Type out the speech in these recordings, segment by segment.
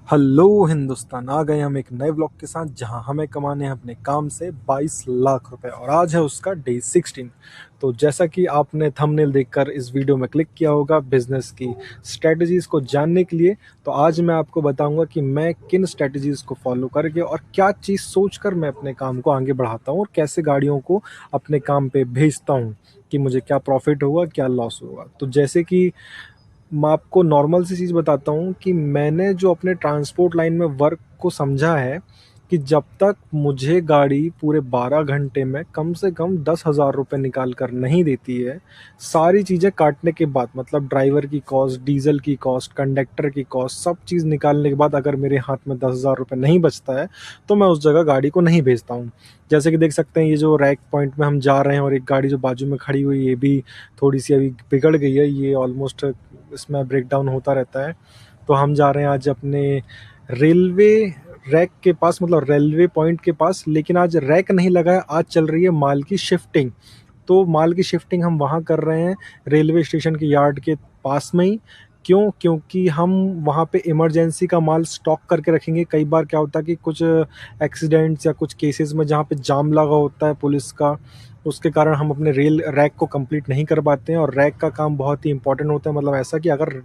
Hello Hindustan, आ गए हम एक नए व्लॉग के साथ जहां हमें कमाने हैं अपने काम से 22 लाख रुपए और आज है उसका डे 16। तो जैसा कि आपने थंबनेल देखकर इस वीडियो में क्लिक किया होगा बिजनेस की स्ट्रेटजीज को जानने के लिए, तो आज मैं आपको बताऊंगा कि मैं किन स्ट्रेटजीज को फॉलो करके और क्या चीज़ सोचकर मैं अपने काम को आगे बढ़ाता हूँ और कैसे गाड़ियों को अपने काम पे भेजता हूँ कि मुझे क्या प्रॉफिट होगा क्या लॉस होगा। तो जैसे कि मैं आपको नॉर्मल सी चीज़ बताता हूँ कि मैंने जो अपने ट्रांसपोर्ट लाइन में वर्क को समझा है कि जब तक मुझे गाड़ी पूरे 12 घंटे में कम से कम 10,000 रुपये निकाल कर नहीं देती है, सारी चीज़ें काटने के बाद, मतलब ड्राइवर की कॉस्ट, डीजल की कॉस्ट, कंडक्टर की कॉस्ट, सब चीज़ निकालने के बाद अगर मेरे हाथ में 10,000 रुपये नहीं बचता है तो मैं उस जगह गाड़ी को नहीं भेजता हूँ। जैसे कि देख सकते हैं ये जो रैक पॉइंट में हम जा रहे हैं और एक गाड़ी जो बाजू में खड़ी हुई ये भी थोड़ी सी अभी बिगड़ गई है, ये ऑलमोस्ट इसमें ब्रेकडाउन होता रहता है। तो हम जा रहे हैं आज अपने रेलवे रैक के पास, मतलब रेलवे पॉइंट के पास, लेकिन आज रैक नहीं लगा है, आज चल रही है माल की शिफ्टिंग। तो माल की शिफ्टिंग हम वहाँ कर रहे हैं रेलवे स्टेशन के यार्ड के पास में ही। क्यों? क्योंकि हम वहाँ पे इमरजेंसी का माल स्टॉक करके रखेंगे। कई बार क्या होता है कि कुछ एक्सीडेंट्स या कुछ केसेस में जहाँ पे जाम लगा होता है पुलिस का, उसके कारण हम अपने रेल रैक को कंप्लीट नहीं कर पाते हैं। और रैक का काम बहुत ही इंपॉर्टेंट होता है, मतलब ऐसा कि अगर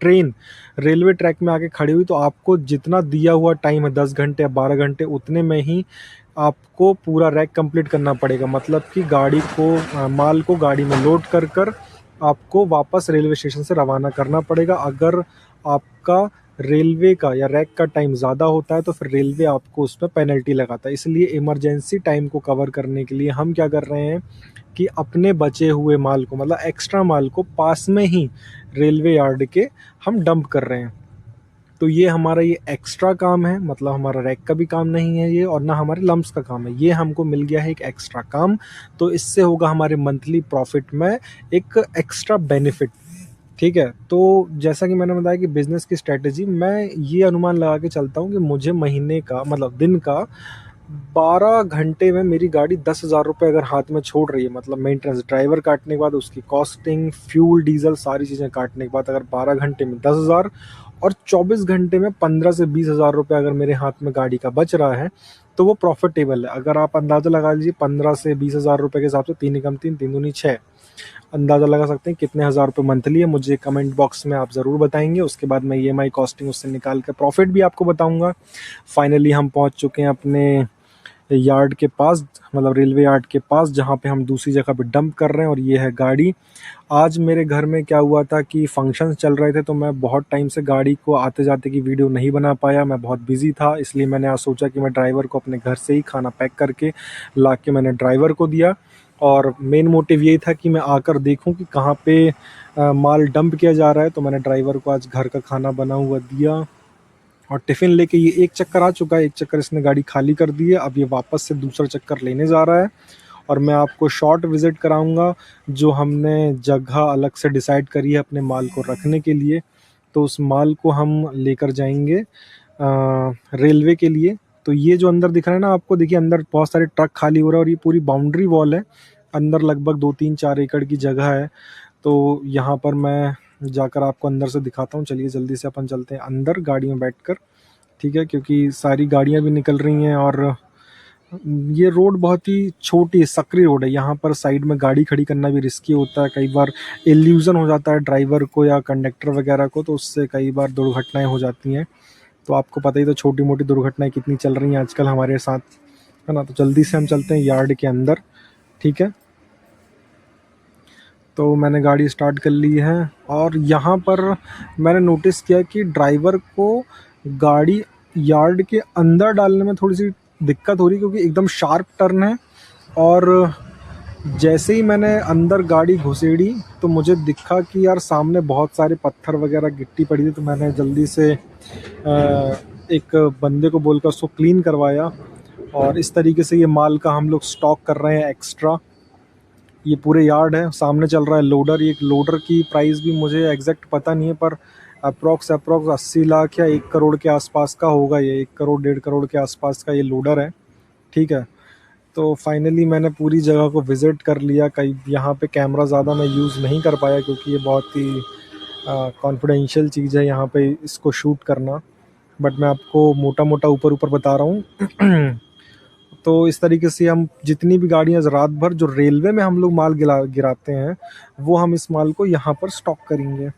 ट्रेन रेलवे ट्रैक में आके खड़ी हुई तो आपको जितना दिया हुआ टाइम है 10 घंटे या 12 घंटे, उतने में ही आपको पूरा रैक कंप्लीट करना पड़ेगा। मतलब कि गाड़ी को माल को गाड़ी में लोड कर कर आपको वापस रेलवे स्टेशन से रवाना करना पड़ेगा। अगर आपका रेलवे का या रैक का टाइम ज़्यादा होता है तो फिर रेलवे आपको उस पर पेनल्टी लगाता है। इसलिए इमरजेंसी टाइम को कवर करने के लिए हम क्या कर रहे हैं कि अपने बचे हुए माल को, मतलब एक्स्ट्रा माल को, पास में ही रेलवे यार्ड के हम डंप कर रहे हैं। तो ये हमारा ये एक्स्ट्रा काम है, मतलब हमारा रैक का भी काम नहीं है ये और ना हमारे लम्प्स का काम है, ये हमको मिल गया है एक एक्स्ट्रा काम। तो इससे होगा हमारे मंथली प्रॉफिट में एक एक्स्ट्रा बेनिफिट। ठीक है, तो जैसा कि मैंने बताया कि बिजनेस की स्ट्रेटेजी, मैं ये अनुमान लगा के चलता हूँ कि मुझे महीने का, मतलब दिन का 12 घंटे में मेरी गाड़ी 10,000 रुपये अगर हाथ में छोड़ रही है, मतलब मेंटेनेंस, ड्राइवर काटने के बाद उसकी कॉस्टिंग, फ्यूल, डीजल, सारी चीज़ें काटने के बाद अगर 12 घंटे में 10,000 और 24 घंटे में 15 से 20 हज़ार रुपये अगर मेरे हाथ में गाड़ी का बच रहा है तो वो प्रॉफिटेबल है। अगर आप अंदाज़ा लगा लीजिए 15 से 20 हज़ार रुपये के हिसाब से, तीन एकम तीन, तीन दूनी छः, अंदाज़ा लगा सकते हैं कितने हज़ार रुपये मंथली है। मुझे कमेंट बॉक्स में आप ज़रूर बताएंगे, उसके बाद मैं ईएमआई कॉस्टिंग उससे निकाल कर प्रॉफिट भी आपको बताऊंगा। फाइनली हम पहुंच चुके हैं अपने यार्ड के पास, मतलब रेलवे यार्ड के पास, जहाँ पे हम दूसरी जगह पे डंप कर रहे हैं। और ये है गाड़ी। आज मेरे घर में क्या हुआ था कि फंक्शंस चल रहे थे, तो मैं बहुत टाइम से गाड़ी को आते जाते की वीडियो नहीं बना पाया, मैं बहुत बिजी था। इसलिए मैंने आज सोचा कि मैं ड्राइवर को अपने घर से ही खाना पैक करके ला के मैंने ड्राइवर को दिया। और मेन मोटिव यही था कि मैं आकर देखूं कि कहाँ पे माल डंप किया जा रहा है। तो मैंने ड्राइवर को आज घर का खाना बना हुआ दिया और टिफ़िन लेके ये एक चक्कर आ चुका है, एक चक्कर इसने गाड़ी खाली कर दी है, अब ये वापस से दूसरा चक्कर लेने जा रहा है। और मैं आपको शॉर्ट विज़िट कराऊंगा जो हमने जगह अलग से डिसाइड करी है अपने माल को रखने के लिए। तो उस माल को हम लेकर जाएंगे रेलवे के लिए। तो ये जो अंदर दिख रहा है ना आपको, देखिए अंदर बहुत सारे ट्रक खाली हो रहा है और ये पूरी बाउंड्री वॉल है, अंदर लगभग 2-3-4 एकड़ की जगह है। तो यहाँ पर मैं जाकर आपको अंदर से दिखाता हूँ। चलिए जल्दी से अपन चलते हैं अंदर गाड़ी में बैठकर, ठीक है, क्योंकि सारी गाड़ियाँ भी निकल रही हैं और ये रोड बहुत ही छोटी सकरी रोड है। यहाँ पर साइड में गाड़ी खड़ी करना भी रिस्की होता है, कई बार इल्यूजन हो जाता है ड्राइवर को या कंडक्टर वगैरह को, तो उससे कई बार दुर्घटनाएं हो जाती हैं। तो आपको पता ही, तो छोटी मोटी दुर्घटनाएं कितनी चल रही हैं आजकल हमारे साथ, है ना। तो जल्दी से हम चलते हैं यार्ड के अंदर, ठीक है। तो मैंने गाड़ी स्टार्ट कर ली है और यहाँ पर मैंने नोटिस किया कि ड्राइवर को गाड़ी यार्ड के अंदर डालने में थोड़ी सी दिक्कत हो रही, क्योंकि एकदम शार्प टर्न है। और जैसे ही मैंने अंदर गाड़ी घुसेड़ी तो मुझे दिखा कि यार सामने बहुत सारे पत्थर वगैरह गिट्टी पड़ी थी। तो मैंने जल्दी से एक बंदे को बोलकर उसको क्लीन करवाया। और इस तरीके से ये माल का हम लोग स्टॉक कर रहे हैं एक्स्ट्रा। ये पूरे यार्ड है, सामने चल रहा है लोडर। ये लोडर की प्राइस भी मुझे एग्जैक्ट पता नहीं है, पर अप्रॉक्स 80 लाख या 1 करोड़ के आसपास का होगा। ये 1 करोड़ 1.5 करोड़ के आसपास का ये लोडर है, ठीक है। तो फाइनली मैंने पूरी जगह को विज़िट कर लिया। कहीं यहाँ पे कैमरा ज़्यादा मैं यूज़ नहीं कर पाया, क्योंकि ये बहुत ही कॉन्फिडेंशियल चीज़ है यहाँ पे इसको शूट करना। बट मैं आपको मोटा मोटा ऊपर ऊपर बता रहा हूँ। तो इस तरीके से हम जितनी भी गाड़ियाँ रात भर जो रेलवे में हम लोग माल गिराते हैं, वो हम इस माल को यहाँ पर स्टॉक करेंगे।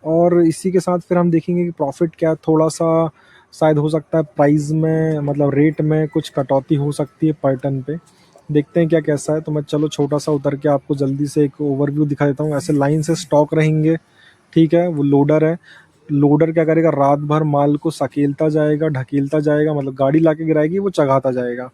और इसी के साथ फिर हम देखेंगे कि प्रॉफिट क्या है, थोड़ा सा शायद हो सकता है प्राइस में, मतलब रेट में कुछ कटौती हो सकती है पर टन पे। देखते हैं क्या कैसा है। तो मैं चलो छोटा सा उतर के आपको जल्दी से एक ओवरव्यू दिखा देता हूँ। ऐसे लाइन से स्टॉक रहेंगे, ठीक है। वो लोडर है, लोडर क्या करेगा, रात भर माल को सकेलता जाएगा, ढकेलता जाएगा, मतलब गाड़ी ला के गिराएगी, वो चढ़ाता जाएगा।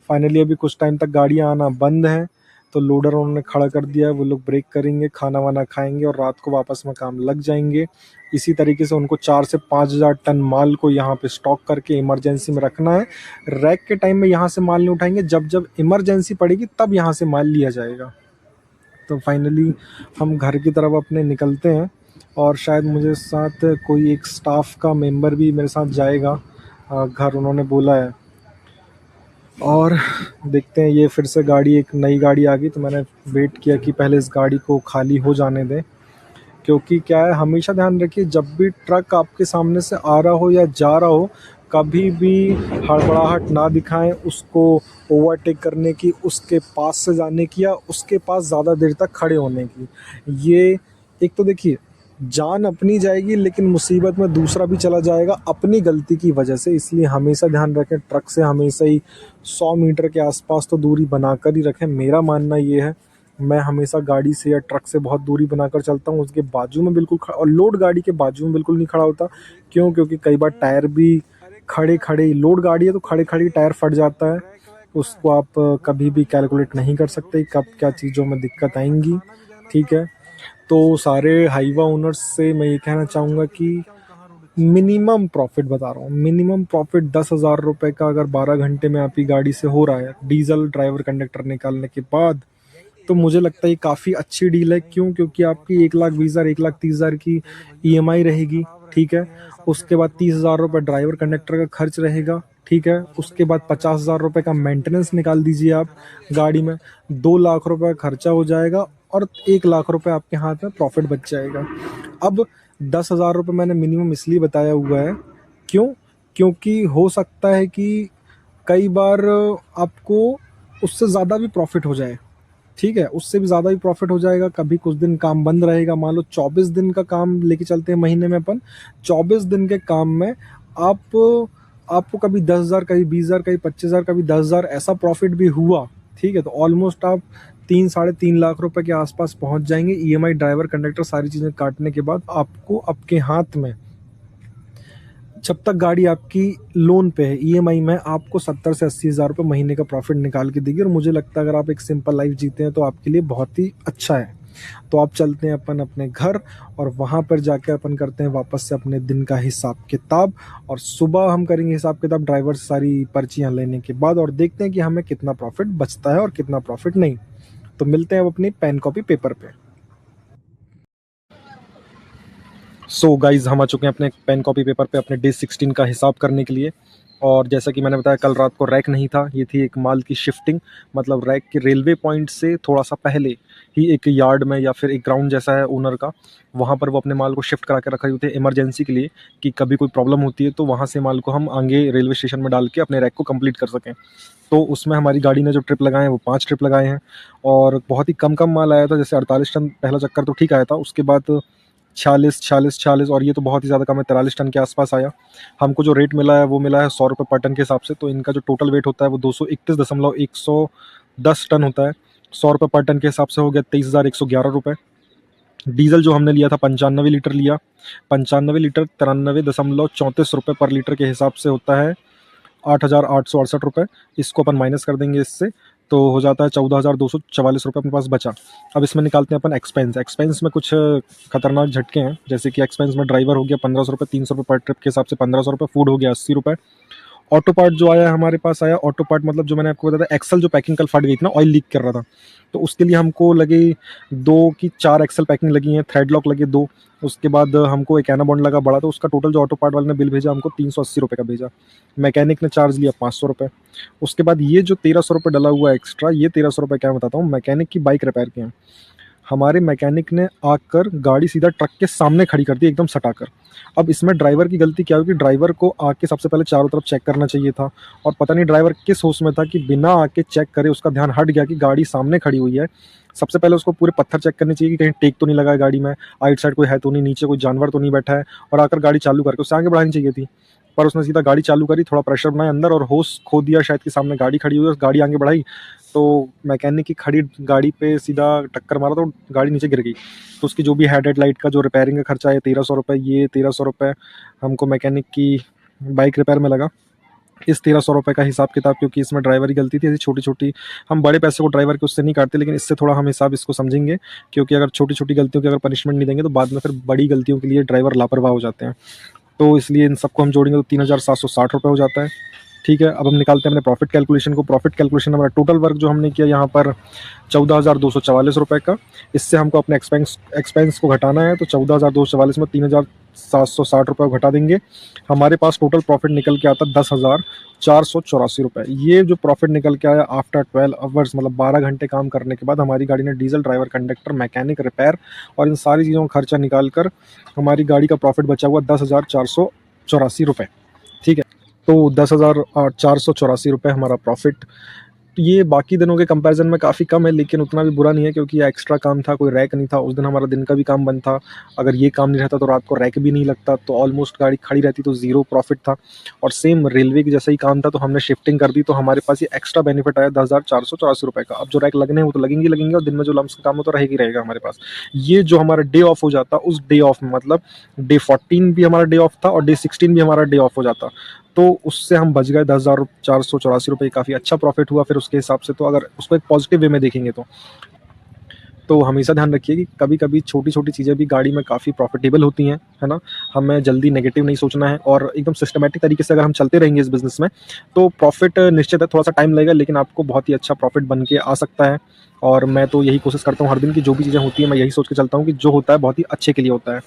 फाइनली अभी कुछ टाइम तक गाड़ियाँ आना बंद हैं, तो लोडर उन्होंने खड़ा कर दिया है। वो लोग ब्रेक करेंगे, खाना वाना खाएंगे और रात को वापस में काम लग जाएंगे। इसी तरीके से उनको 4 से 5 हज़ार टन माल को यहाँ पे स्टॉक करके इमरजेंसी में रखना है। रैक के टाइम में यहाँ से माल नहीं उठाएंगे, जब जब इमरजेंसी पड़ेगी तब यहाँ से माल लिया जाएगा। तो फाइनली हम घर की तरफ अपने निकलते हैं, और शायद मुझे साथ कोई एक स्टाफ का मेंबर भी मेरे साथ जाएगा, घर उन्होंने बोला है। और देखते हैं, ये फिर से गाड़ी, एक नई गाड़ी आ गई, तो मैंने वेट किया कि पहले इस गाड़ी को खाली हो जाने दें। क्योंकि क्या है, हमेशा ध्यान रखिए, जब भी ट्रक आपके सामने से आ रहा हो या जा रहा हो, कभी भी हड़बड़ाहट ना दिखाएं उसको ओवरटेक करने की, उसके पास से जाने की, या उसके पास ज़्यादा देर तक खड़े होने की। ये एक तो देखिए, जान अपनी जाएगी लेकिन मुसीबत में दूसरा भी चला जाएगा अपनी गलती की वजह से। इसलिए हमेशा ध्यान रखें, ट्रक से हमेशा ही 100 मीटर के आसपास तो दूरी बनाकर ही रखें। मेरा मानना ये है, मैं हमेशा गाड़ी से या ट्रक से बहुत दूरी बनाकर चलता हूँ, उसके बाजू में बिल्कुल और लोड गाड़ी के बाजू में बिल्कुल नहीं खड़ा होता। क्यों? क्योंकि कई बार टायर भी खड़े खड़े, लोड गाड़ी है तो खड़े खड़े टायर फट जाता है। उसको आप कभी भी कैलकुलेट नहीं कर सकते कब क्या चीज़ों में दिक्कत आएंगी, ठीक है। तो सारे हाईवा ओनर्स से मैं ये कहना चाहूँगा कि मिनिमम प्रॉफिट बता रहा हूँ, मिनिमम प्रॉफिट 10,000 रुपये का अगर 12 घंटे में आपकी गाड़ी से हो रहा है डीजल ड्राइवर कंडक्टर निकालने के बाद, तो मुझे लगता है ये काफ़ी अच्छी डील है। क्यों? क्योंकि आपकी 1,20,000 1,30,000 की ईएमआई रहेगी, ठीक है। उसके बाद 30,000 रुपये ड्राइवर कंडक्टर का खर्च रहेगा, ठीक है। उसके बाद 50,000 रुपये का मेंटेनेंस निकाल दीजिए आप गाड़ी में, 2 लाख रुपये का खर्चा हो जाएगा, और 1 लाख रुपये आपके हाथ में प्रॉफिट बच जाएगा। अब 10,000 रुपये मैंने मिनिमम इसलिए बताया हुआ है, क्यों? क्योंकि हो सकता है कि कई बार आपको उससे ज़्यादा भी प्रॉफिट हो जाए, ठीक है। उससे भी ज़्यादा ही प्रॉफिट हो जाएगा। कभी कुछ दिन काम बंद रहेगा, मान लो 24 दिन का काम लेके चलते हैं महीने में अपन, 24 दिन के काम में आप आपको कभी 10,000, कभी 20,000, कभी 25,000, कभी 10,000 ऐसा प्रॉफिट भी हुआ, ठीक है। तो ऑलमोस्ट आप 3 साढ़े 3 लाख रुपए के आसपास पहुंच जाएंगे। ईएमआई ड्राइवर कंडक्टर सारी चीज़ें काटने के बाद आपको आपके हाथ में, जब तक गाड़ी आपकी लोन पे है, ईएमआई में, आपको 70 से 80 हज़ार रुपये महीने का प्रॉफिट निकाल के देगी। और मुझे लगता है अगर आप एक सिंपल लाइफ जीते हैं तो आपके लिए बहुत ही अच्छा है। तो आप चलते हैं अपन अपने घर, और वहाँ पर जाकर अपन करते हैं वापस से अपने दिन का हिसाब किताब। और सुबह हम करेंगे हिसाब किताब ड्राइवर से सारी पर्चियाँ लेने के बाद, और देखते हैं कि हमें कितना प्रॉफिट बचता है और कितना प्रॉफिट नहीं। तो मिलते हैं अब अपनी पेन कॉपी पेपर पे। सो गाइज, हम आ चुके हैं अपने पेन कॉपी पेपर पे अपने डे 16 का हिसाब करने के लिए। और जैसा कि मैंने बताया, कल रात को रैक नहीं था, ये थी एक माल की शिफ्टिंग। मतलब रैक के रेलवे पॉइंट से थोड़ा सा पहले ही एक यार्ड में या फिर एक ग्राउंड जैसा है ओनर का, वहाँ पर वो अपने माल को शिफ्ट करा के रखे होते हैं इमरजेंसी के लिए, कि कभी कोई प्रॉब्लम होती है तो वहाँ से माल को हम आगे रेलवे स्टेशन में डाल के अपने रैक को कंप्लीट कर सकें। तो उसमें हमारी गाड़ी ने जो ट्रिप लगाए हैं वो 5 ट्रिप लगाए हैं, और बहुत ही कम कम माल आया था। जैसे 48 टन पहला चक्कर तो ठीक आया था, उसके बाद 46, 46, 46, और ये तो बहुत ही ज़्यादा कम है, 43 टन के आसपास आया। हमको जो रेट मिला है वो मिला है 100 रुपये पर टन के हिसाब से। तो इनका जो टोटल वेट होता है वो 231.110 टन होता है। 100 रुपये पर टन के हिसाब से हो गया 23,111 रुपये। डीजल जो हमने लिया था 95 लीटर लिया, 95 लीटर 93.34 रुपये पर लीटर के हिसाब से होता है 8,868 रुपये। इसको अपन माइनस कर देंगे इससे, तो हो जाता है 14,244 रुपये अपने पास बचा। अब इसमें निकालते हैं अपन एक्सपेंस। एक्सपेंस में कुछ खतरनाक झटके हैं, जैसे कि एक्सपेंस में ड्राइवर हो गया 1,500 रुपये, 300 रुपये पर ट्रिप के हिसाब से 1,500 रुपये, फूड हो गया 80 रुपये। ऑटो पार्ट जो आया हमारे पास आया, ऑटो पार्ट मतलब जो मैंने आपको बताया था, एक्सल जो पैकिंग कल फट गई थी ना, ऑयल लीक कर रहा था, तो उसके लिए हमको लगे 2 की 4 एक्सल पैकिंग लगी हैं, थ्रेड लॉक लगे 2। उसके बाद हमको एक एनाबॉन्ड लगा बड़ा, तो उसका टोटल जो ऑटो पार्ट वाले ने बिल भेजा हमको 380 रुपये का भेजा। मैकेनिक ने चार्ज लिया 500 रुपये। उसके बाद ये जो 1,300 रुपये डला हुआ है एक्स्ट्रा, ये 1,300 रुपये क्या बताता हूँ, मैकेनिक की बाइक रिपेयर के हैं। हमारे मैकेनिक ने आकर गाड़ी सीधा ट्रक के सामने खड़ी कर दी एकदम सटाकर। अब इसमें ड्राइवर की गलती क्या हुई कि ड्राइवर को आके सबसे पहले चारों तरफ चेक करना चाहिए था, और पता नहीं ड्राइवर किस होश में था कि बिना आके चेक करे उसका ध्यान हट गया कि गाड़ी सामने खड़ी हुई है। सबसे पहले उसको पूरे पत्थर चेक करने चाहिए कि कहीं टेक तो नहीं लगा है गाड़ी में, आइट साइड कोई है तो नहीं, नीचे कोई जानवर तो नहीं बैठा है, और आकर गाड़ी चालू करके उससे आगे बढ़ानी चाहिए थी। पर उसने सीधा गाड़ी चालू करी, थोड़ा प्रेशर बनाया अंदर और होश खो दिया शायद कि सामने गाड़ी खड़ी हुई है, गाड़ी आगे बढ़ाई तो मैकेनिक की खड़ी गाड़ी पे सीधा टक्कर मारा तो गाड़ी नीचे गिर गई। तो उसकी जो भी हेड लाइट का जो रिपेयरिंग का खर्चा है 1300 रुपये, ये 1300 रुपये हमको मैकेनिक की बाइक रिपेयर में लगा। इस 1300 रुपये का हिसाब किताब, क्योंकि इसमें ड्राइवर की गलती थी, ऐसी छोटी छोटी, हम बड़े पैसे को ड्राइवर के उससे नहीं काटते, लेकिन इससे थोड़ा हम हिसाब इसको समझेंगे, क्योंकि अगर छोटी छोटी गलतियों की अगर पनिशमेंट नहीं देंगे तो बाद में फिर बड़ी गलतियों के लिए ड्राइवर लापरवाह हो जाते हैं। तो इसलिए इन सबको हम जोड़ेंगे तो 3760 रुपये हो जाता है। ठीक है, अब हम निकालते हैं अपने प्रॉफिट कैलकुलेशन को। प्रॉफिट कैलकुलेशन हमारा टोटल वर्क जो हमने किया यहाँ पर 14,244 रुपये का। इससे हमको अपने एक्सपेंस को घटाना है, तो 14,244 में 3,760 रुपये घटा देंगे, हमारे पास टोटल प्रॉफिट निकल के आता 10,484 रुपये। ये जो प्रॉफिट निकल के आया आफ्टर 12 आवर्स, मतलब 12 घंटे काम करने के बाद हमारी गाड़ी ने diesel, driver, conductor, mechanic, repair और इन सारी चीज़ों का खर्चा निकाल कर हमारी गाड़ी का प्रॉफिट बचा हुआ 10,484 रुपये। ठीक है, तो 10,484 रुपये हमारा प्रॉफिट। ये बाकी दिनों के कंपैरिजन में काफ़ी कम है, लेकिन उतना भी बुरा नहीं है, क्योंकि ये एक्स्ट्रा काम था, कोई रैक नहीं था उस दिन, हमारा दिन का भी काम बंद था। अगर ये काम नहीं रहता तो रात को रैक भी नहीं लगता, तो ऑलमोस्ट गाड़ी खड़ी रहती तो ज़ीरो प्रॉफिट था। और सेम रेलवे के जैसा ही काम था, तो हमने शिफ्टिंग कर दी, तो हमारे पास ये एक्स्ट्रा बेनिफिट आया 10,484 रुपये का। अब जो रैक लगने हैं वो तो लगेंगे लगेंगे, और दिन में जो लम्स का काम हो तो रहेगा रहेगा हमारे पास। ये जो हमारा डे ऑफ हो जाता, उस डे ऑफ में मतलब डे 14 भी हमारा डे ऑफ था और डे 16 भी हमारा डे ऑफ हो जाता, तो उससे हम बच गए 10,484 रुपये। काफ़ी अच्छा प्रॉफिट हुआ फिर उसके हिसाब से, तो अगर उसको एक पॉजिटिव वे में देखेंगे तो हमेशा ध्यान रखिए कि कभी कभी छोटी छोटी चीज़ें भी गाड़ी में काफ़ी प्रॉफिटेबल होती हैं, है ना। हमें जल्दी नेगेटिव नहीं सोचना है, और एकदम सिस्टमेटिक तरीके से अगर हम चलते रहेंगे इस बिज़नेस में तो प्रॉफिट निश्चित है, थोड़ा सा टाइम लगेगा, लेकिन आपको बहुत ही अच्छा प्रॉफिट बन के आ सकता है। और मैं तो यही कोशिश करता हूँ हर दिन की जो भी चीज़ें होती हैं, मैं यही सोच के चलता हूँ कि जो होता है बहुत ही अच्छे के लिए होता है।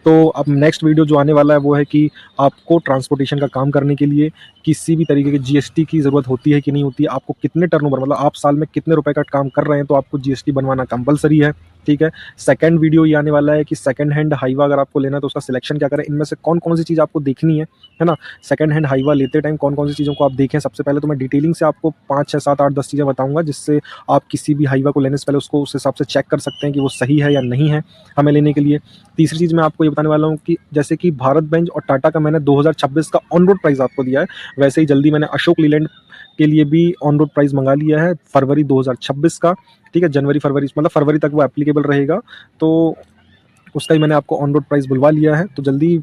तो अब नेक्स्ट वीडियो जो आने वाला है वो है कि आपको ट्रांसपोर्टेशन का काम करने के लिए किसी भी तरीके की जीएसटी की ज़रूरत होती है कि नहीं होती है, आपको कितने टर्नओवर, मतलब आप साल में कितने रुपए का काम कर रहे हैं तो आपको जीएसटी बनवाना कंपलसरी है। ठीक है, सेकंड वीडियो ये आने वाला है कि सेकंड हैंड हाईवा अगर आपको लेना है तो उसका सिलेक्शन क्या करें, इनमें से कौन कौन सी चीज़ आपको देखनी है ना। सेकंड हैंड हाईवा लेते टाइम कौन कौन सी चीज़ों को आप देखें, सबसे पहले तो मैं डिटेलिंग से आपको 5 6 7 8 10 चीज़ें बताऊंगा, जिससे आप किसी भी हाईवा को लेने से पहले उसको उस हिसाब से चेक कर सकते हैं कि वो सही है या नहीं है हमें लेने के लिए। तीसरी चीज़ मैं आपको ये बताने वाला हूँ कि जैसे कि भारत बेंज और टाटा का मैंने 2026 का ऑन रोड प्राइस आपको दिया है, वैसे ही जल्दी मैंने अशोक लीलैंड के लिए भी ऑन रोड प्राइस मंगा लिया है फरवरी 2026 का। ठीक है, जनवरी फरवरी मतलब फरवरी तक वो एप्लीकेबल रहेगा, तो उसका ही मैंने आपको ऑन रोड प्राइस बुलवा लिया है। तो जल्दी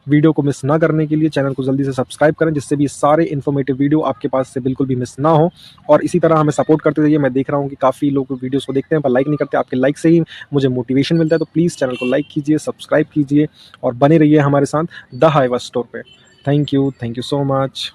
वीडियो को मिस ना करने के लिए चैनल को जल्दी से सब्सक्राइब करें, जिससे भी सारे इन्फॉर्मेटिव वीडियो आपके पास से बिल्कुल भी मिस ना हो। और इसी तरह हमें सपोर्ट करते रहिए। मैं देख रहा हूँ कि काफ़ी लोग वीडियोस को देखते हैं पर लाइक नहीं करते, आपके लाइक से ही मुझे मोटिवेशन मिलता है। तो प्लीज़ चैनल को लाइक कीजिए, सब्सक्राइब कीजिए और बने रहिए हमारे साथ द हाईवा स्टोर पे। Thank you so much.